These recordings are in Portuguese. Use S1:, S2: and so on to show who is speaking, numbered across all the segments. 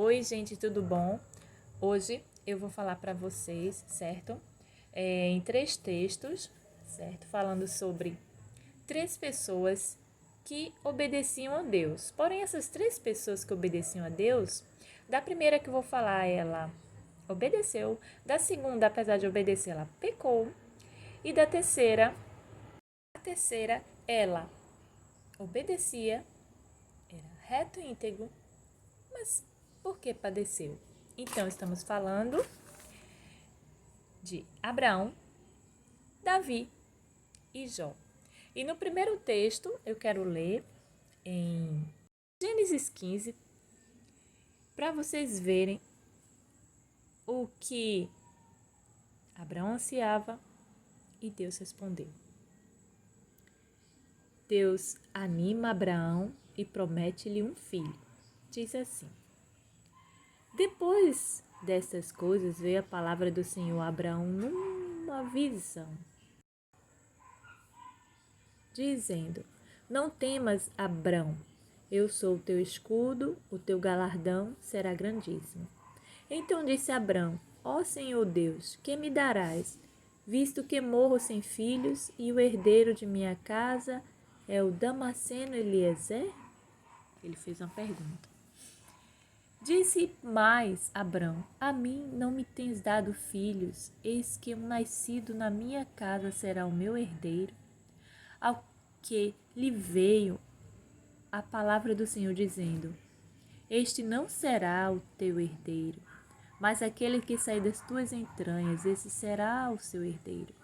S1: Oi, gente, tudo bom? Hoje eu vou falar para vocês, certo? Em 3 textos, certo? Falando sobre 3 pessoas que obedeciam a Deus. Porém, essas 3 pessoas que obedeciam a Deus, da primeira que eu vou falar, ela obedeceu. Da segunda, apesar de obedecer, ela pecou. E da terceira, ela obedecia, era reto e íntegro, mas por que padeceu? Então, estamos falando de Abraão, Davi e Jó. E no primeiro texto, eu quero ler em Gênesis 15, para vocês verem o que Abraão ansiava e Deus respondeu. Deus anima Abraão e promete-lhe um filho. Diz assim: Depois destas coisas veio a palavra do Senhor a Abraão numa visão, dizendo: Não temas, Abrão, eu sou o teu escudo, o teu galardão será grandíssimo. Então disse Abrão: Ó Senhor Deus, que me darás, visto que morro sem filhos, e o herdeiro de minha casa é o Damasceno Eliezer? Ele fez uma pergunta. Disse mais Abrão: A mim não me tens dado filhos, eis que um nascido na minha casa será o meu herdeiro. Ao que lhe veio a palavra do Senhor dizendo: Este não será o teu herdeiro, mas aquele que sair das tuas entranhas, esse será o seu herdeiro.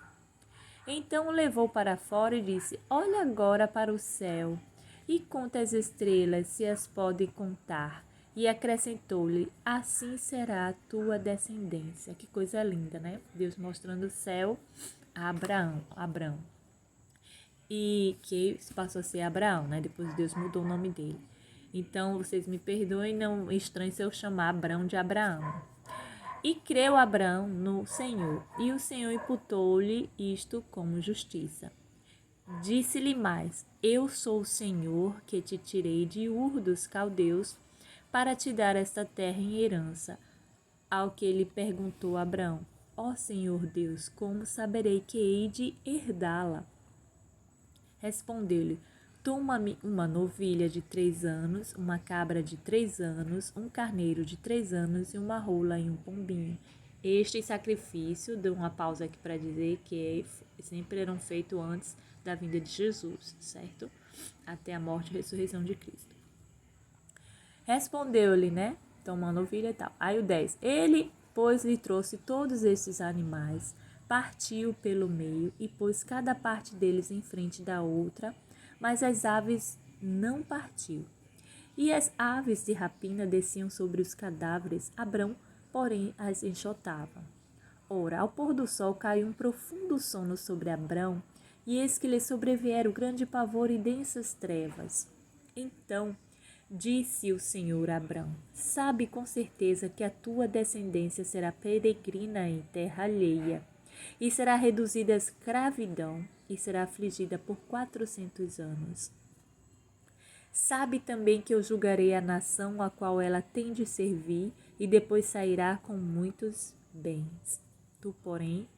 S1: Então o levou para fora e disse: Olha agora para o céu e conta as estrelas, se as pode contar. E acrescentou-lhe: Assim será a tua descendência. Que coisa linda, né? Deus mostrando o céu a Abraão. E que passou a ser Abraão, né? Depois Deus mudou o nome dele. Então, vocês me perdoem, não estranhe se eu chamar Abraão de Abraão. E creu Abraão no Senhor, e o Senhor imputou-lhe isto como justiça. Disse-lhe mais: Eu sou o Senhor que te tirei de Ur dos Caldeus para te dar esta terra em herança. Ao que lhe perguntou Abraão: Ó Senhor Deus, como saberei que hei de herdá-la? Respondeu-lhe: Toma-me uma novilha de 3 anos, uma cabra de 3 anos, um carneiro de 3 anos e uma rola e um pombinho. Este sacrifício, dou uma pausa aqui para dizer que sempre eram feitos antes da vinda de Jesus, certo? Até a morte e ressurreição de Cristo. Respondeu-lhe, né? Toma uma novilha e tal. Aí o 10. Ele, pois, lhe trouxe todos estes animais, partiu pelo meio e pôs cada parte deles em frente da outra, mas as aves não partiu. E as aves de rapina desciam sobre os cadáveres, Abrão, porém, as enxotava. Ora, ao pôr do sol caiu um profundo sono sobre Abrão, e eis que lhe sobrevieram grande pavor e densas trevas. Então disse o Senhor a Abrão: Sabe com certeza que a tua descendência será peregrina em terra alheia, e será reduzida à escravidão, e será afligida por 400 anos. Sabe também que eu julgarei a nação a qual ela tem de servir, e depois sairá com muitos bens. Tu, porém,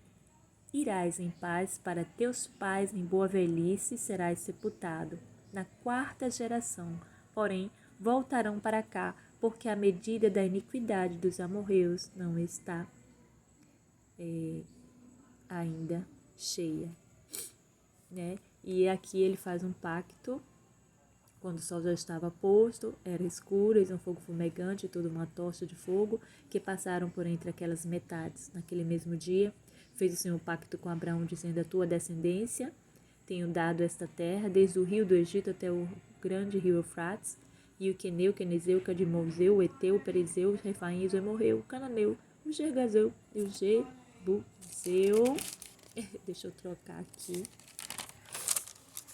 S1: irás em paz para teus pais em boa velhice e serás sepultado. Na 4ª geração, porém, voltarão para cá, porque a medida da iniquidade dos amorreus não está ainda cheia, né? E aqui ele faz um pacto. Quando o sol já estava posto, era escuro, eis um fogo fumegante, toda uma tocha de fogo, que passaram por entre aquelas metades. Naquele mesmo dia, fez o Senhor pacto com Abraão, dizendo: A tua descendência tenho dado esta terra, desde o rio do Egito até o grande rio Eufrates, e o Queneu, o Quenezeu, o Cadimozeu, o Eteu, o Perezeu, o Refaim, o Emorreu, o Cananeu, o Gergazeu e o Jebuseu. Deixa eu trocar aqui.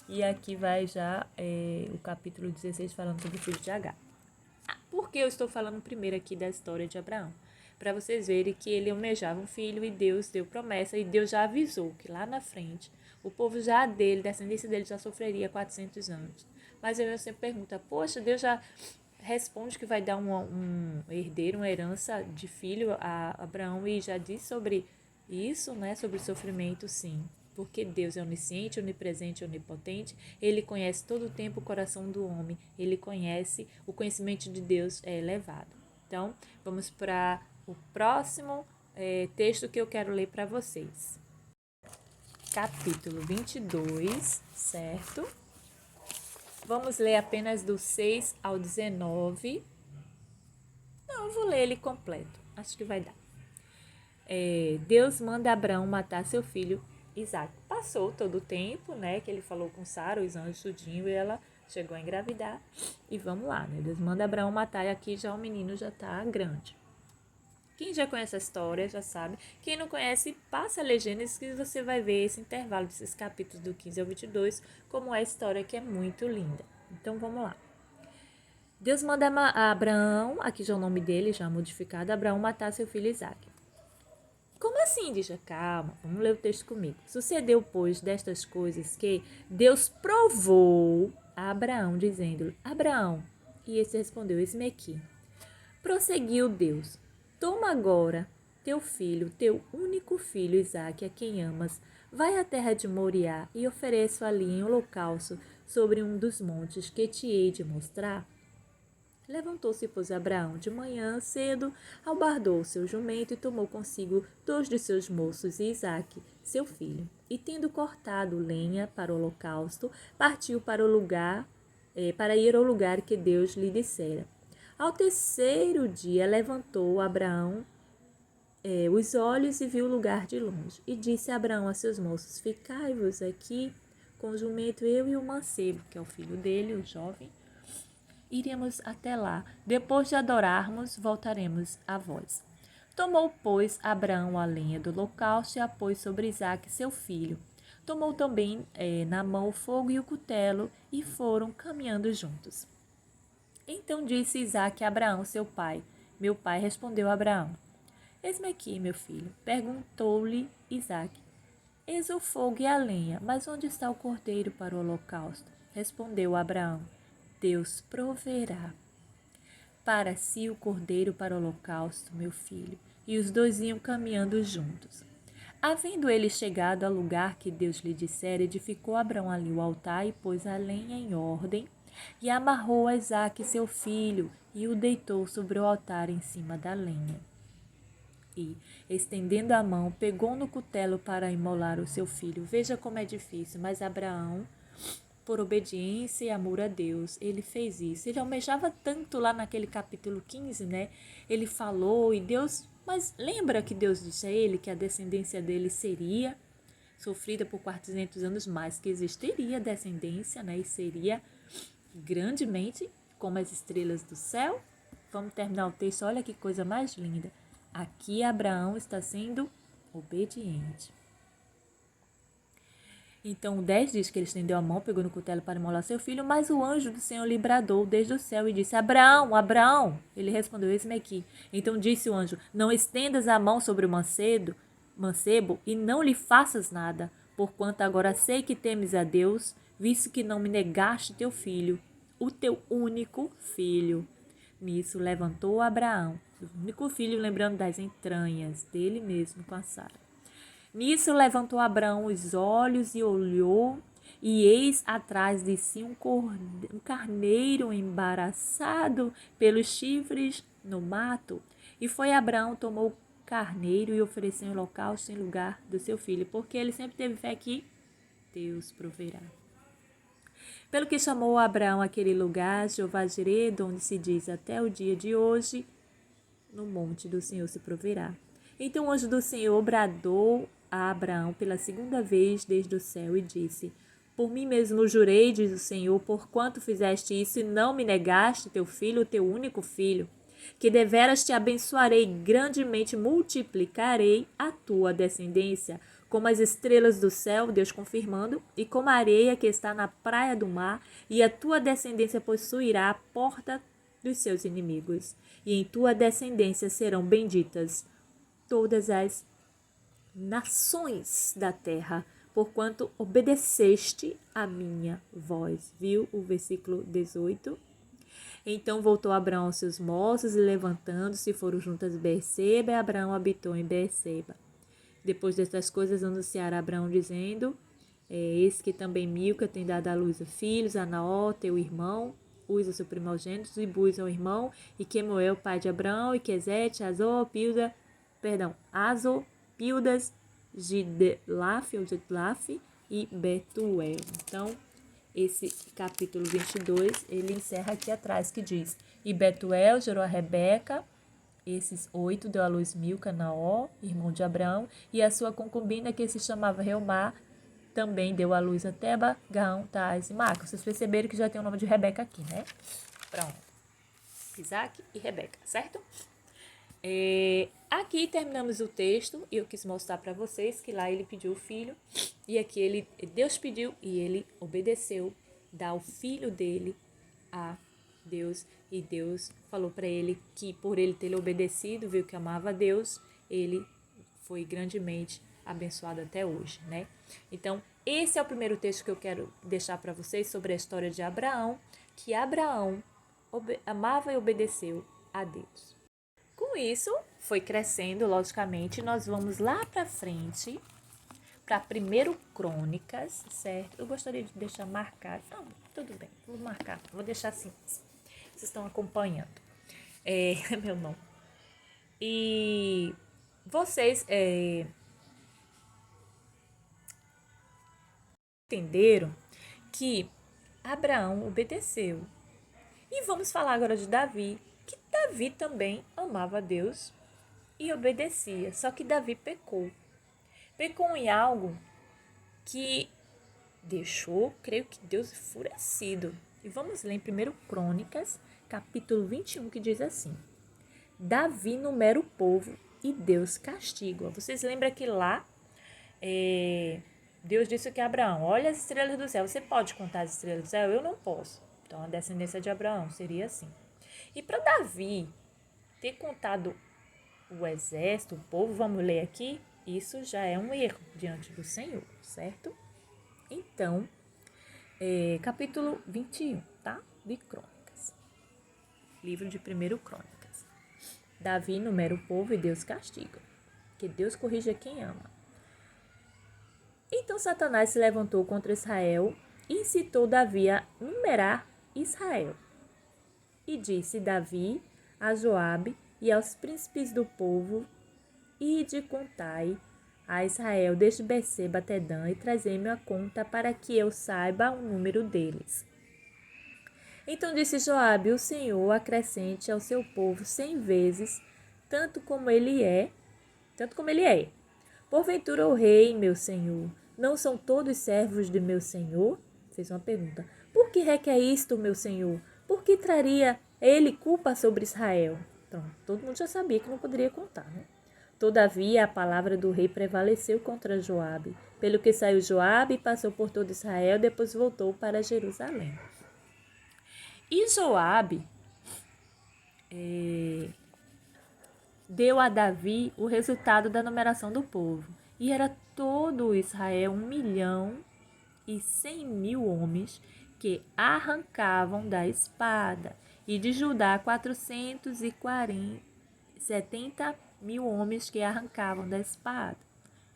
S1: E aqui vai já o capítulo 16 falando sobre o filho de Agar. Por que eu estou falando primeiro aqui da história de Abraão? Para vocês verem que ele almejava um filho e Deus deu promessa e Deus já avisou que lá na frente o povo já dele, a descendência dele já sofreria 400 anos. Mas eu sempre pergunto, poxa, Deus já responde que vai dar um herdeiro, uma herança de filho a Abraão e já diz sobre isso, né? Sobre o sofrimento, sim. Porque Deus é onisciente, onipresente, onipotente. Ele conhece todo o tempo o coração do homem. Ele conhece, o conhecimento de Deus é elevado. Então, vamos para o próximo texto que eu quero ler para vocês. Capítulo 22, certo? Vamos ler apenas do 6 ao 19. Não, eu vou ler ele completo. Acho que vai dar. Deus manda Abraão matar seu filho Isaac. Passou todo o tempo, né? Que ele falou com Sara, os anjos tudinho, e ela chegou a engravidar. E vamos lá, né? Deus manda Abraão matar e aqui já o menino já tá grande. Quem já conhece a história já sabe. Quem não conhece, passa a ler Gênesis que você vai ver esse intervalo desses capítulos do 15 ao 22, como é a história que é muito linda. Então, vamos lá. Deus manda a Abraão, aqui já é o nome dele, já modificado, Abraão matar seu filho Isaac. Como assim, diz? Calma, vamos ler o texto comigo. Sucedeu, pois, destas coisas que Deus provou a Abraão, dizendo-lhe, Abraão, e esse respondeu, eis-me aqui. Prosseguiu Deus, toma agora teu filho, teu único filho Isaque, a quem amas, vai à terra de Moriá e ofereça ali em holocausto sobre um dos montes que te hei de mostrar. Levantou-se, pois, Abraão de manhã cedo, albardou o seu jumento e tomou consigo 2 de seus moços e Isaque, seu filho. E tendo cortado lenha para o holocausto, partiu para ir ao lugar que Deus lhe dissera. Ao terceiro dia levantou Abraão os olhos e viu o lugar de longe. E disse Abraão a seus moços, ficai-vos aqui com o jumento, eu e o mancebo, que é o filho dele, o jovem. Iremos até lá. Depois de adorarmos, voltaremos a vós. Tomou, pois, Abraão a lenha do holocausto e a pôs sobre Isaque, seu filho. Tomou também na mão o fogo e o cutelo e foram caminhando juntos. Então disse Isaque a Abraão, seu pai. Meu pai, respondeu Abraão. Eis-me aqui, meu filho. Perguntou-lhe Isaque. Eis o fogo e a lenha, mas onde está o cordeiro para o holocausto? Respondeu Abraão. Deus proverá para si o cordeiro para o holocausto, meu filho. E os dois iam caminhando juntos. Havendo ele chegado ao lugar que Deus lhe dissera, edificou Abraão ali o altar e pôs a lenha em ordem, e amarrou a Isaque, seu filho, e o deitou sobre o altar em cima da lenha. E, estendendo a mão, pegou no cutelo para imolar o seu filho. Veja como é difícil, mas Abraão, por obediência e amor a Deus, ele fez isso. Ele almejava tanto lá naquele capítulo 15, né? Ele falou e Deus... Mas lembra que Deus disse a ele que a descendência dele seria sofrida por 400 anos mais, que existiria descendência, né? E seria grandemente como as estrelas do céu. Vamos terminar o texto. Olha que coisa mais linda. Aqui Abraão está sendo obediente. Então o 10 diz que ele estendeu a mão, pegou no cutelo para imolar seu filho, mas o anjo do Senhor lhe bradou desde o céu e disse, Abraão, Abraão. Ele respondeu, eis-me aqui. Então disse o anjo, não estendas a mão sobre o mancebo e não lhe faças nada, porquanto agora sei que temes a Deus, visto que não me negaste teu filho, o teu único filho. Nisso levantou Abraão, o único filho, lembrando das entranhas dele mesmo com a Sara. Nisso levantou Abraão os olhos e olhou, e eis atrás de si um carneiro embaraçado pelos chifres no mato. E foi Abraão, tomou o carneiro e ofereceu em holocausto em lugar do seu filho, porque ele sempre teve fé que Deus proverá. Pelo que chamou Abraão aquele lugar, Jeová Jireh, onde se diz até o dia de hoje, no monte do Senhor se proverá. Então o anjo do Senhor bradou a Abraão pela segunda vez desde o céu e disse, por mim mesmo jurei, diz o Senhor, porquanto fizeste isso e não me negaste teu filho, o teu único filho, que deveras te abençoarei, grandemente multiplicarei a tua descendência, como as estrelas do céu, Deus confirmando, e como a areia que está na praia do mar, e a tua descendência possuirá a porta dos seus inimigos, e em tua descendência serão benditas todas as nações da terra, porquanto obedeceste a minha voz. Viu o versículo 18? Então voltou Abraão aos seus moços e levantando-se foram juntas Beerseba, e Abraão habitou em Beerseba. Depois destas coisas anunciaram a Abraão dizendo, eis que também Milca tem dado à luz a filhos, a Naó, teu irmão, Uza, seu primogênito, e Buz, seu irmão, e Quemuel, pai de Abraão, e Quezete, Azor, Pildas, Gidelaf, ou Gidelaf, e Betuel. Então, esse capítulo 22, ele encerra aqui atrás, que diz, e Betuel gerou a Rebeca, esses 8 deu à luz Milca, Naó, irmão de Abraão, e a sua concubina, que se chamava Reumá, também deu à luz a Teba, Gão, Tás e Maca. Vocês perceberam que já tem o nome de Rebeca aqui, né? Pronto. Isaac e Rebeca, certo? Aqui terminamos o texto e eu quis mostrar para vocês que lá ele pediu o filho e aqui Deus pediu e ele obedeceu, dá o filho dele a Deus, e Deus falou para ele que por ele ter obedecido, viu que amava a Deus, ele foi grandemente abençoado até hoje, né? Então, esse é o primeiro texto que eu quero deixar para vocês sobre a história de Abraão, que Abraão amava e obedeceu a Deus. Com isso, foi crescendo, logicamente, nós vamos lá para frente, para 1 Crônicas, certo? Eu gostaria de deixar marcado. Não, tudo bem, vou marcar, vou deixar assim. Vocês estão acompanhando. Meu nome. E vocês entenderam que Abraão obedeceu. E vamos falar agora de Davi, que Davi também amava a Deus e obedecia, só que Davi pecou. Pecou em algo que deixou, creio que Deus enfurecido. E vamos ler em 1 Crônicas, capítulo 21, que diz assim: Davi numera o povo e Deus castiga. Vocês lembram que lá Deus disse que Abraão, olha as estrelas do céu, você pode contar as estrelas do céu? Eu não posso. Então a descendência de Abraão seria assim. E para Davi ter contado o exército, o povo, vamos ler aqui, isso já é um erro diante do Senhor, certo? Então, capítulo 21, tá? De Crônicas. Livro de 1 Crônicas. Davi numera o povo e Deus castiga, que Deus corrige quem ama. Então Satanás se levantou contra Israel e incitou Davi a numerar Israel. E disse Davi a Joabe e aos príncipes do povo, ide contai a Israel desde Berseba até Dan e trazei-me a conta para que eu saiba o número deles. Então disse Joabe, o Senhor acrescente ao seu povo 100 vezes, tanto como ele é. Porventura o rei, meu senhor, não são todos servos de meu senhor? Fez uma pergunta. Por que requer isto, meu senhor? Por que traria ele culpa sobre Israel? Pronto, todo mundo já sabia que não poderia contar, né? Todavia, a palavra do rei prevaleceu contra Joabe, pelo que saiu Joabe e passou por todo Israel, depois voltou para Jerusalém. E Joabe deu a Davi o resultado da numeração do povo. E era todo Israel 1.100.000 homens que arrancavam da espada. E de Judá 470.000 homens que arrancavam da espada.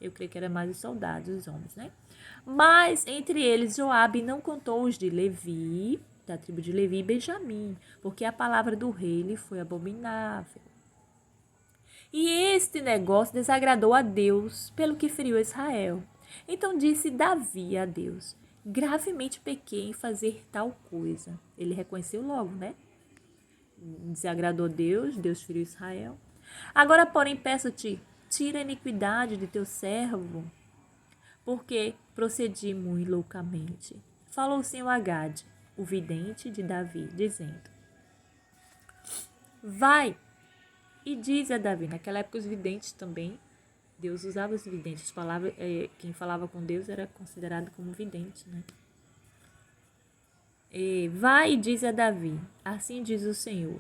S1: Eu creio que eram mais os soldados, os homens, né? Mas entre eles Joabe não contou os de Levi, da tribo de Levi e Benjamim, porque a palavra do rei lhe foi abominável. E este negócio desagradou a Deus, pelo que feriu Israel. Então disse Davi a Deus, gravemente pequei em fazer tal coisa. Ele reconheceu logo, né? Desagradou Deus, Deus feriu Israel. Agora, porém, peço-te, tira a iniquidade de teu servo, porque procedi muito loucamente. Falou o Senhor a Gade, o vidente de Davi, dizendo, vai e diz a Davi. Naquela época os videntes também, Deus usava os videntes. Quem falava com Deus era considerado como vidente, né? Vai e diz a Davi, assim diz o Senhor.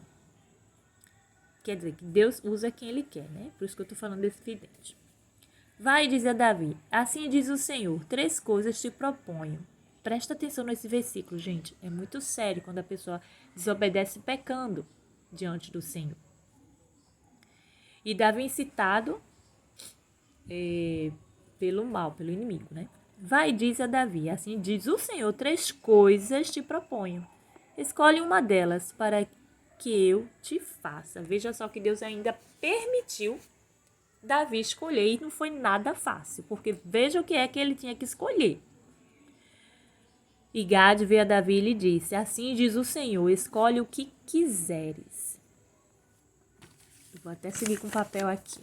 S1: Quer dizer, que Deus usa quem Ele quer, né? Por isso que eu estou falando desse vidente. Vai e diz a Davi, assim diz o Senhor, 3 coisas te proponho. Presta atenção nesse versículo, gente. É muito sério quando a pessoa desobedece pecando diante do Senhor. E Davi incitado pelo mal, pelo inimigo, né? Vai, diz a Davi, assim diz o Senhor, 3 coisas te proponho. Escolhe uma delas para que eu te faça. Veja só que Deus ainda permitiu Davi escolher e não foi nada fácil, porque veja o que é que ele tinha que escolher. E Gade veio a Davi e lhe disse, assim diz o Senhor, escolhe o que quiseres. Eu vou até seguir com o papel aqui.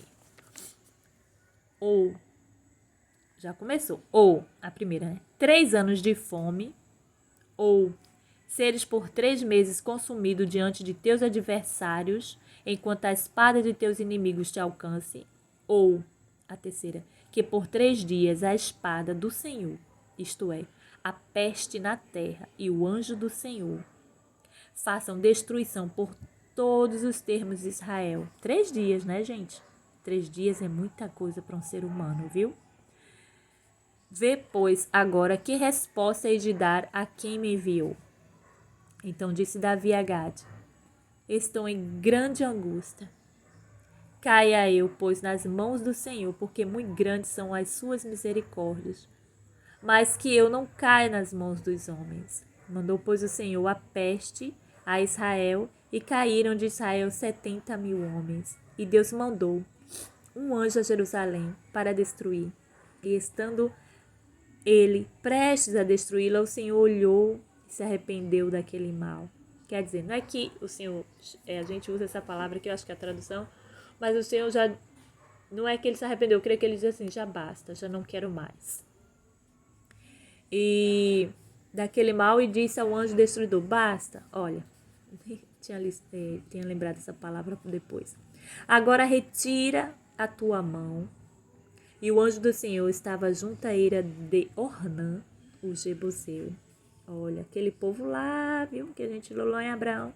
S1: Ou, já começou, ou, a primeira, né? 3 anos de fome, ou seres por 3 meses consumido diante de teus adversários, enquanto a espada de teus inimigos te alcance, ou, a terceira, que por 3 dias a espada do Senhor, isto é, a peste na terra e o anjo do Senhor, façam destruição por todos os termos de Israel. 3 dias, né, gente? 3 dias é muita coisa para um ser humano, viu? Vê, pois, agora que resposta hei de dar a quem me enviou. Então disse Davi a Gade, estou em grande angústia. Caia eu, pois, nas mãos do Senhor, porque muito grandes são as suas misericórdias. Mas que eu não caia nas mãos dos homens. Mandou, pois, o Senhor a peste a Israel, e caíram de Israel 70.000 homens. E Deus mandou um anjo a Jerusalém para destruir. E estando ele prestes a destruí-la, o Senhor olhou e se arrependeu daquele mal. Quer dizer, não é que o Senhor, a gente usa essa palavra que eu acho que é a tradução, mas o Senhor já, não é que ele se arrependeu, eu creio que ele diz assim, já basta, já não quero mais. E daquele mal e disse ao anjo destruidor, basta, olha, tinha lembrado essa palavra depois. Agora retira a tua mão. E o anjo do Senhor estava junto à eira de Ornã, o Jebuseu. Olha, aquele povo lá, viu, que a gente leu lá em Abraão.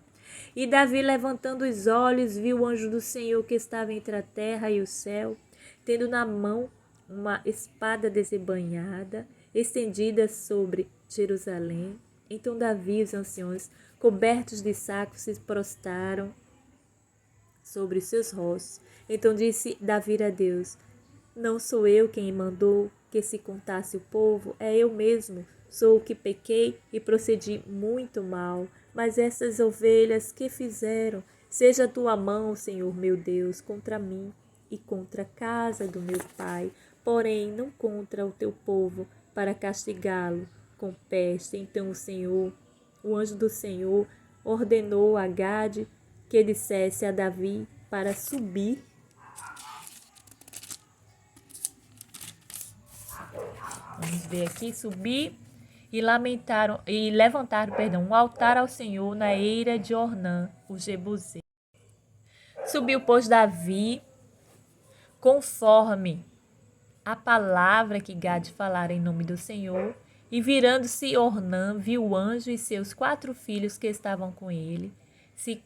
S1: E Davi, levantando os olhos, viu o anjo do Senhor que estava entre a terra e o céu, tendo na mão uma espada desembainhada, estendida sobre Jerusalém. Então Davi e os anciões, cobertos de sacos, se prostraram sobre seus rostos. Então disse Davi a Deus, não sou eu quem mandou que se contasse o povo, é eu mesmo. Sou o que pequei e procedi muito mal. Mas essas ovelhas que fizeram? Seja a tua mão, Senhor meu Deus, contra mim e contra a casa do meu pai, porém não contra o teu povo, para castigá-lo com peste. Então o anjo do Senhor, ordenou a Gade que dissesse a Davi para subir. Vamos ver aqui, subir e levantaram, um altar ao Senhor na eira de Ornã, o Jebuseu. Subiu, pois, Davi, conforme a palavra que Gade falara em nome do Senhor, e virando-se Ornã, viu o anjo e seus 4 filhos que estavam com ele, se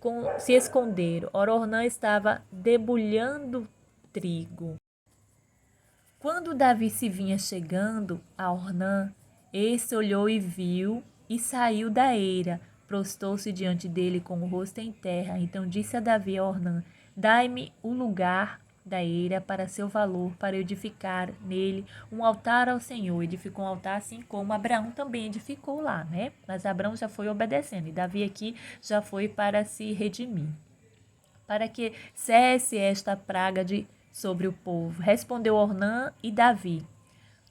S1: esconderam. Ora, Ornã estava debulhando trigo. Quando Davi se vinha chegando a Ornã, este olhou e viu, e saiu da eira, prostou-se diante dele com o rosto em terra. Então disse a Davi a Ornã, dai-me o lugar da eira para seu valor, para edificar nele um altar ao Senhor. Edificou um altar assim como Abraão também edificou lá, né? Mas Abraão já foi obedecendo, e Davi aqui já foi para se redimir. Para que cesse esta praga sobre o povo. Respondeu Ornã e Davi,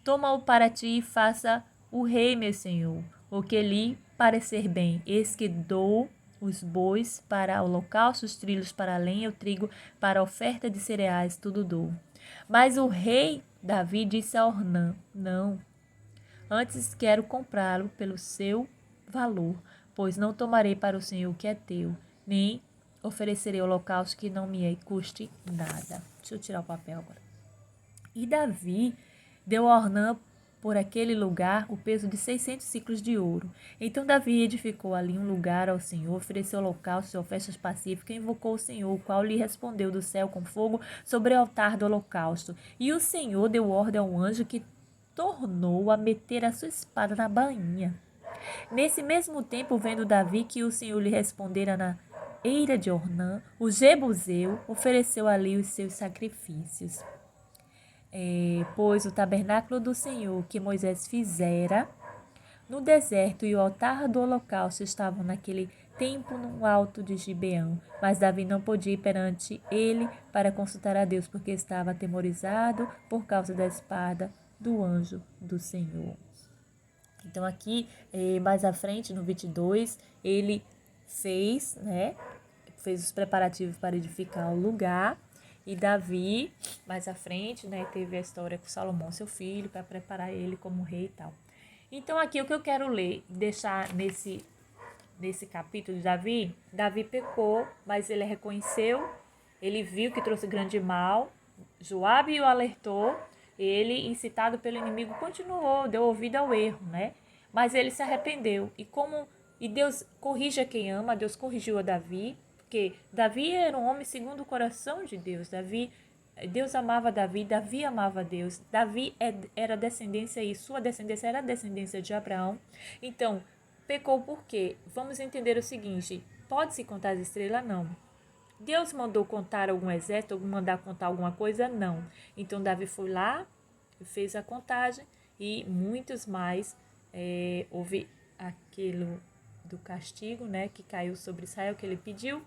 S1: toma-o para ti e faça o rei, meu senhor, o que lhe parecer bem. Eis que dou os bois para holocausto, os trilhos para a lenha, o trigo para a oferta de cereais, tudo dou. Mas o rei Davi disse a Ornã, não, antes quero comprá-lo pelo seu valor, pois não tomarei para o Senhor o que é teu, nem oferecerei holocausto que não me custe nada. Deixa eu tirar o papel agora. E Davi deu a Ornã por aquele lugar o peso de 600 ciclos de ouro. Então Davi edificou ali um lugar ao Senhor, ofereceu holocaustos e ofertas pacíficas, invocou o Senhor, o qual lhe respondeu do céu com fogo sobre o altar do holocausto. E o Senhor deu ordem ao anjo que tornou a meter a sua espada na bainha. Nesse mesmo tempo, vendo Davi que o Senhor lhe respondera na eira de Ornã, o Jebuseu ofereceu ali os seus sacrifícios. Pois o tabernáculo do Senhor que Moisés fizera no deserto e o altar do holocausto estavam naquele tempo no alto de Gibeão. Mas Davi não podia ir perante ele para consultar a Deus, porque estava atemorizado por causa da espada do anjo do Senhor. Então aqui, mais à frente, no 22, ele fez os preparativos para edificar o lugar. E Davi, mais à frente, teve a história com Salomão, seu filho, para preparar ele como rei e tal. Então aqui o que eu quero ler, deixar nesse capítulo de Davi pecou, mas ele reconheceu, ele viu que trouxe grande mal, Joabe o alertou, ele, incitado pelo inimigo, continuou, deu ouvido ao erro, Mas ele se arrependeu. E Deus corrige a quem ama, Deus corrigiu a Davi, porque Davi era um homem segundo o coração de Deus. Deus amava Davi, Davi amava Deus. Davi era descendência e sua descendência era a descendência de Abraão. Então, pecou por quê? Vamos entender o seguinte, pode-se contar as estrelas? Não. Deus mandou contar algum exército, mandar contar alguma coisa? Não. Então, Davi foi lá, fez a contagem e muitos mais. Houve aquilo do castigo, que caiu sobre Israel, que ele pediu.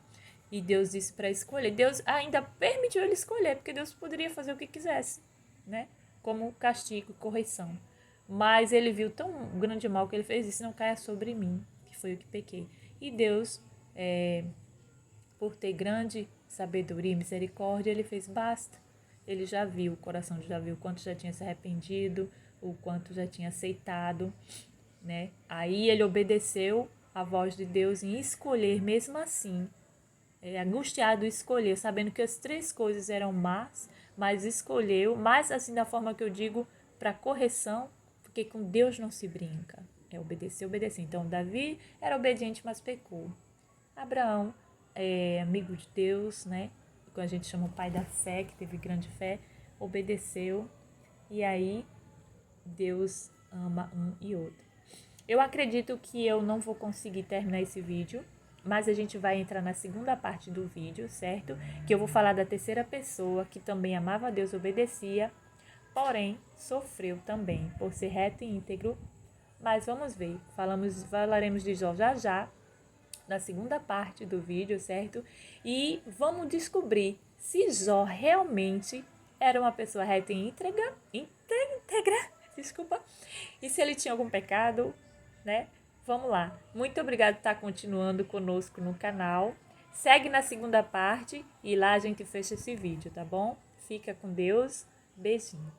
S1: E Deus disse para escolher. Deus ainda permitiu ele escolher, porque Deus poderia fazer o que quisesse, como castigo, correção. Mas ele viu tão grande mal que ele fez, disse, não caia sobre mim, que foi o que pequei. E Deus, por ter grande sabedoria e misericórdia, ele fez basta. Ele já viu, o coração já viu o quanto já tinha se arrependido, o quanto já tinha aceitado, Aí ele obedeceu a voz de Deus em escolher, mesmo assim, angustiado escolheu, sabendo que as três coisas eram más, mas escolheu, mais assim da forma que eu digo, para correção, porque com Deus não se brinca, obedecer. Então Davi era obediente, mas pecou. Abraão amigo de Deus, que a gente chama o pai da fé, que teve grande fé, obedeceu, e aí Deus ama um e outro. Eu acredito que eu não vou conseguir terminar esse vídeo, mas a gente vai entrar na segunda parte do vídeo, certo? Que eu vou falar da terceira pessoa, que também amava a Deus, obedecia, porém sofreu também por ser reto e íntegro. Mas vamos ver, falaremos de Jó já, na segunda parte do vídeo, certo? E vamos descobrir se Jó realmente era uma pessoa reta e íntegra, e se ele tinha algum pecado, Vamos lá. Muito obrigada por estar continuando conosco no canal. Segue na segunda parte e lá a gente fecha esse vídeo, tá bom? Fica com Deus. Beijinho.